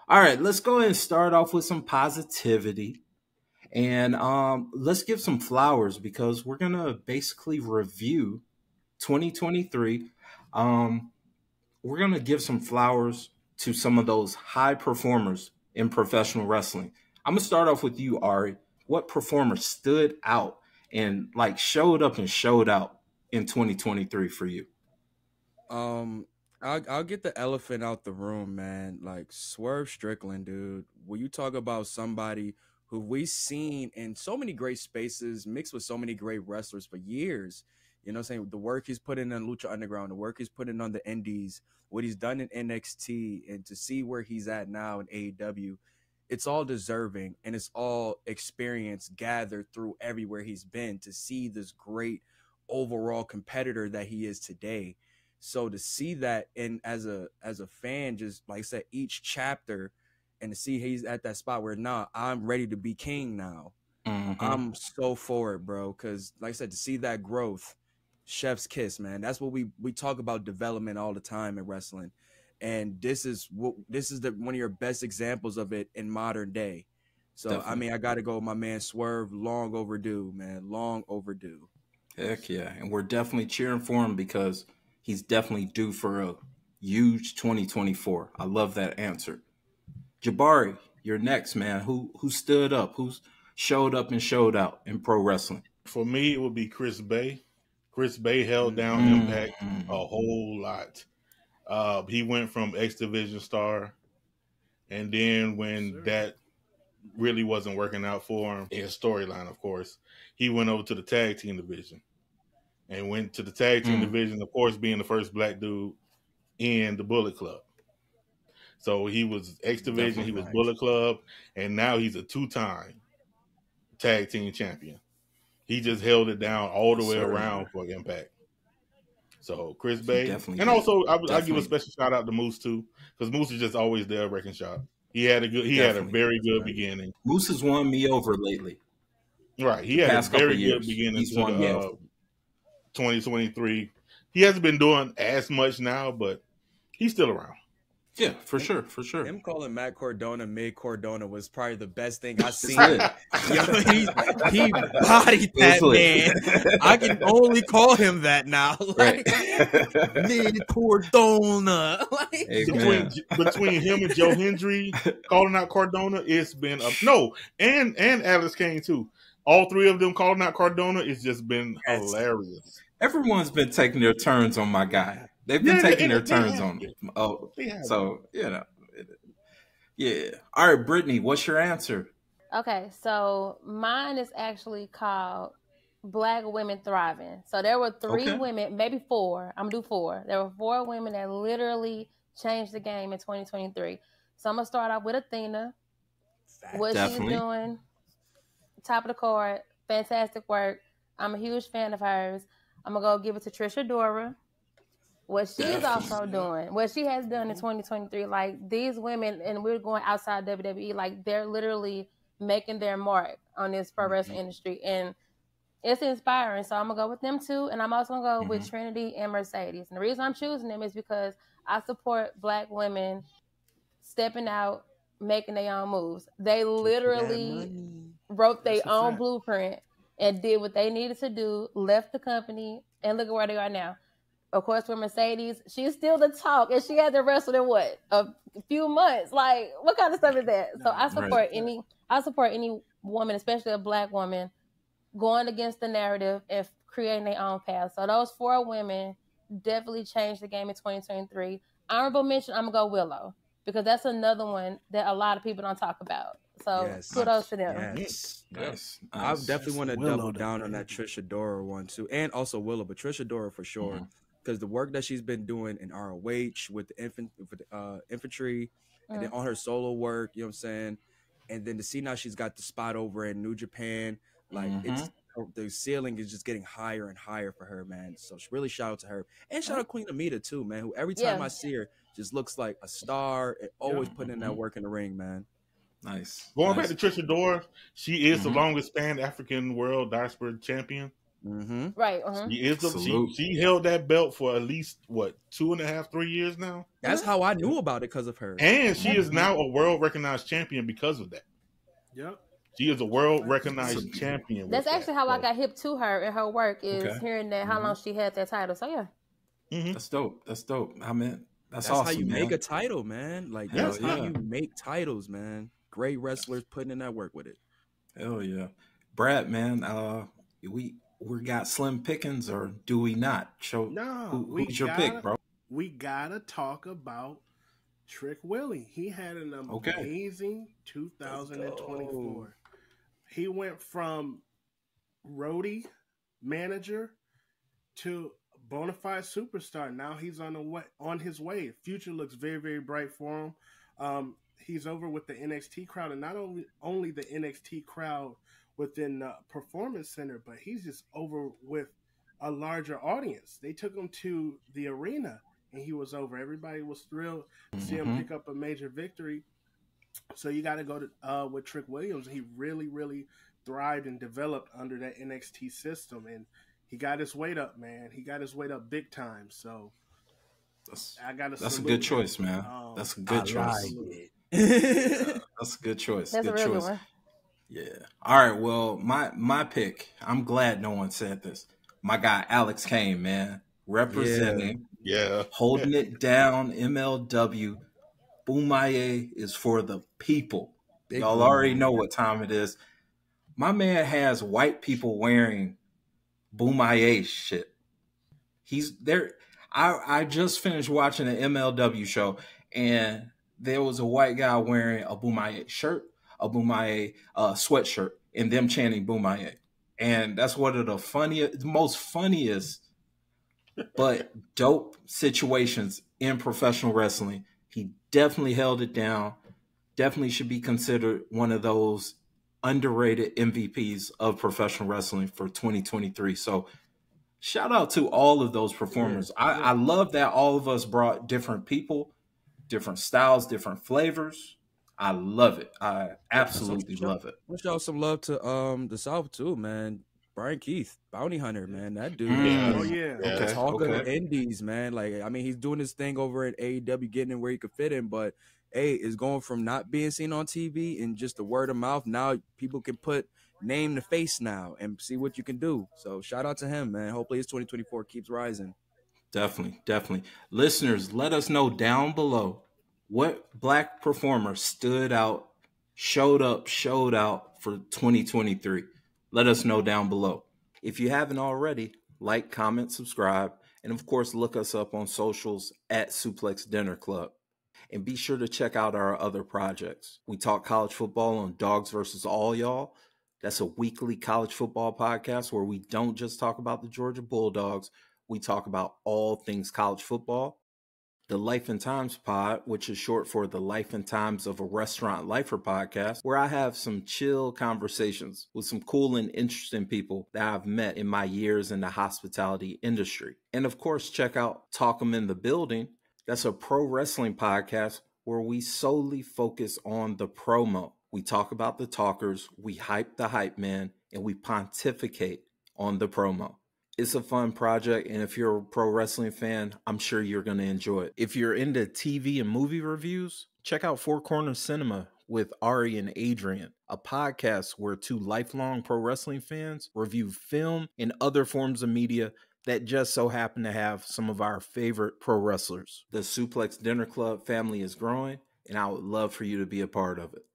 All right, let's go ahead and start off with some positivity. And let's give some flowers because we're going to basically review 2023. Um, we're going to give some flowers to some of those high performers in professional wrestling. I'm going to start off with you, Ari. What performer stood out and like showed up and showed out in 2023 for you? Um, I'll get the elephant out the room, man. Like Swerve Strickland, dude. Will you talk about somebody who we've seen in so many great spaces, mixed with so many great wrestlers for years? You know what I'm saying? The work he's put in Lucha Underground, the work he's put in on the Indies, what he's done in NXT, and to see where he's at now in AEW, it's all deserving and it's all experience gathered through everywhere he's been to see this great overall competitor that he is today. So to see that, and as a fan, just like I said, each chapter, and to see he's at that spot where now I'm ready to be king now. Mm-hmm. I'm so for it, bro. Because like I said, to see that growth, chef's kiss, man. That's what we talk about development all the time in wrestling, and this is the one of your best examples of it in modern day. So I Definitely. mean, I got to go with my man Swerve. Long overdue, man. Long overdue. Heck yeah. And we're definitely cheering for him because he's definitely due for a huge 2024. I love that answer. Jabari, you're next, man. Who stood up? Who's showed up and showed out in pro wrestling? For me, it would be Chris Bay. Chris Bay held down Mm-hmm. Impact a whole lot. He went from X Division star, and then when that really wasn't working out for him in his storyline, of course, he went over to the tag team division and went to the tag team division, of course, being the first black dude in the Bullet Club. So he was X Division, he Definitely. was Bullet Club, and now he's a two-time tag team champion. He just held it down all the Yes, way sir. around for Impact. So Chris He Bay, definitely and did. also I give a Definitely. special shout out to Moose too, because Moose is just always there wrecking shop. He had a Definitely. very good Right. beginning. Moose has won me over lately. Right, he The had a past couple very of good years. beginning He's to won me the over. 2023. He hasn't been doing as much now, but he's still around. Yeah, for sure. For sure. Him calling Matt Cardona Mid Cardona was probably the best thing I've It's seen. lit. Yo, he bodied It was that lit. man. I can only call him that now. Right. Like Mid Cardona. Like, Hey, between man. between him and Joe Hendry calling out Cardona, it's been no, and Alex Kane too. All three of them calling out Cardona, it's just been Yes. hilarious. Everyone's been taking their turns on my guy. They've been Yeah, taking their they turns have on been. him. Oh, They have so yeah. All right, Brittany, what's your answer? Okay, so mine is actually called Black Women Thriving. So there were three Okay. women, maybe four. I'm gonna do four. There were four women that literally changed the game in 2023. So I'm gonna start off with Athena. What she's Definitely. doing, top of the card, fantastic work. I'm a huge fan of hers. I'm gonna go give it to Trisha Dora. What she's Definitely. also doing, what she has done in 2023, like these women, and we're going outside WWE, like they're literally making their mark on this pro wrestling industry, and it's inspiring. So I'm gonna go with them too, and I'm also gonna go with Trinity and Mercedes. And the reason I'm choosing them is because I support Black women stepping out, making their own moves. They literally wrote their own blueprint and did what they needed to do, left the company, and look at where they are now. Of course, with Mercedes, she's still the talk, and she hasn't wrestled in what, a few months. Like, what kind of stuff is that? So I support any woman, especially a Black woman, going against the narrative and creating their own path. So those four women definitely changed the game in 2023. Honorable mention, I'm gonna go Willow, because that's another one that a lot of people don't talk about. So kudos to them. Yes. Nice. I definitely want to Willow double the down on that baby. Trisha Dora one too, and also Willow, but Trisha Dora for sure, because the work that she's been doing in ROH with the infantry, and then on her solo work, you know what I'm saying, and then to see now she's got the spot over in New Japan, like it's the ceiling is just getting higher and higher for her, man. So really shout out to her, and shout out Queen Amita too, man. Who every time I see her just looks like a star, and always putting in that work in the ring, man. Nice. Going Nice. back to Trisha Dora, she is the longest span African world diaspora champion. Mm-hmm. Right. She held that belt for at least what 2.5, 3 years now. That's how I knew about it, because of her. And she is now a world recognized champion because of that. Yep. She is a world recognized champion. That's actually how I got hip to her and her work, is hearing that how long she had that title. So yeah. That's dope. That's dope. I mean, that's awesome, how you man. make a title, man. Like, that's how you make titles, man. Great wrestlers putting in that work with it. Hell yeah. Brad, man, we got slim pickings, or do we not? Who's your pick, bro? We gotta talk about Trick Willie. He had an amazing 2024. He went from roadie manager to bona fide superstar. Now he's on his way. Future looks very, very bright for him. He's over with the NXT crowd, and not only the NXT crowd within the Performance Center, but he's just over with a larger audience. They took him to the arena, and he was over. Everybody was thrilled to see him pick up a major victory. So you got to go to with Trick Williams. He really, really thrived and developed under that NXT system, and he got his weight up, man. He got his weight up big time. So that's a good choice, man. That's a good choice. That's a good choice. That's good a real choice. good one. Yeah. All right. Well, my pick. I'm glad no one said this. My guy Alex Kane, man, representing, holding it down. MLW. Boomaye is for the people. Y'all already know what time it is. My man has white people wearing Boomaye shit. He's there. I just finished watching an MLW show, and there was a white guy wearing a Boomaye shirt, a Boomaye sweatshirt, and them chanting Boomaye. And that's one of the most funniest, but dope situations in professional wrestling. He definitely held it down. Definitely should be considered one of those underrated MVPs of professional wrestling for 2023. So shout out to all of those performers. I love that all of us brought different people, different styles, different flavors. I love it. I absolutely love it. Let's show some love to the South too, man. Brian Keith, Bounty Hunter, man. That dude. Talk of indies, man. Like, I mean, he's doing his thing over at AEW, getting in where he could fit in, but is going from not being seen on TV and just the word of mouth. Now people can put name to face now and see what you can do. So shout out to him, man. Hopefully his 2024 keeps rising. Definitely. Listeners, let us know down below what black performer stood out, showed out for 2023. Let us know down below. If you haven't already, like, comment, subscribe, and of course, look us up on socials at SuplexDinnerClub. And be sure to check out our other projects. We talk college football on Dogs versus All Y'all. That's a weekly college football podcast where we don't just talk about the Georgia Bulldogs. We talk about all things college football. The Life and Times Pod, which is short for the Life and Times of a Restaurant Lifer podcast, where I have some chill conversations with some cool and interesting people that I've met in my years in the hospitality industry. And of course, check out Talk 'em in the Building. That's a pro wrestling podcast where we solely focus on the promo. We talk about the talkers, we hype the hype man, and we pontificate on the promo. It's a fun project, and if you're a pro wrestling fan, I'm sure you're going to enjoy it. If you're into TV and movie reviews, check out Four Corners Cinema with Ari and Adrian, a podcast where two lifelong pro wrestling fans review film and other forms of media that just so happen to have some of our favorite pro wrestlers. The Suplex Dinner Club family is growing, and I would love for you to be a part of it.